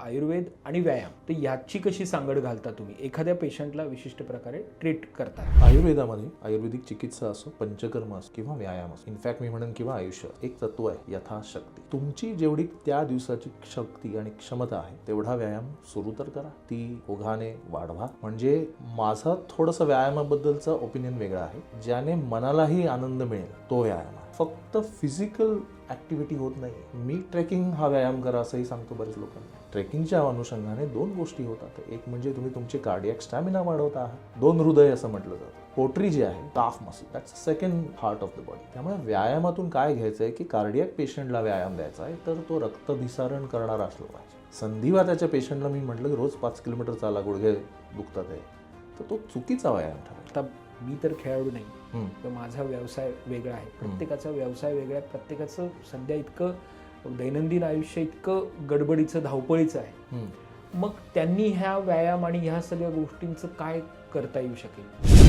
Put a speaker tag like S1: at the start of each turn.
S1: आयुर्वेद आणि व्यायाम तर याची कशी सांगड घालता तुम्ही एखाद्या पेशंटला विशिष्ट प्रकारे ट्रीट करता?
S2: आयुर्वेदामध्ये आयुर्वेदिक चिकित्सा असो, पंचकर्म असो किंवा व्यायाम असो, इनफॅक्ट मी म्हणेन किंवा आयुष्य, एक तत्व आहे यथाशक्ती. तुमची जेवढी त्या दिवसाची शक्ती आणि क्षमता आहे तेवढा व्यायाम सुरू तर करा, ती ओघाने वाढवा. म्हणजे माझा थोडंसं व्यायामाबद्दलचा ओपिनियन वेगळा आहे. ज्याने मनालाही आनंद मिळेल तो व्यायाम आहे. फक्त फिजिकल ऍक्टिव्हिटी होत नाही. मी ट्रेकिंग हा व्यायाम करा असंही सांगतो बरेच लोकांना. ट्रेकिंगच्या अनुषंगाने दोन गोष्टी होतात. एक म्हणजे तुम्ही तुमचे कार्डियक स्टॅमिना वाढवता आहात. दोन हृदय असं म्हटलं जातं. पोटरी जी आहे, calf muscle, that's second heart of the body. त्यामुळे व्यायामातून काय घ्यायचं आहे की कार्डियक पेशंटला व्यायाम द्यायचा आहे तर तो रक्तभिसारण करणारा असला पाहिजे. संधिवाताच्या पेशंटला मी म्हटलं की रोज 5 किलोमीटर चाला, गुडघे दुखतात आहे, तर तो चुकीचा व्यायाम ठरेल.
S1: आता मी तर खेळाडू नाही, तर माझा व्यवसाय वेगळा आहे. प्रत्येकाचा व्यवसाय वेगळा आहे. प्रत्येकाचं सध्या इतकं दैनंदिन आयुष्य इतकं गडबडीचं धावपळीचं आहे. मग त्यांनी ह्या व्यायाम आणि ह्या सगळ्या गोष्टींचं काय करता येऊ शकेल?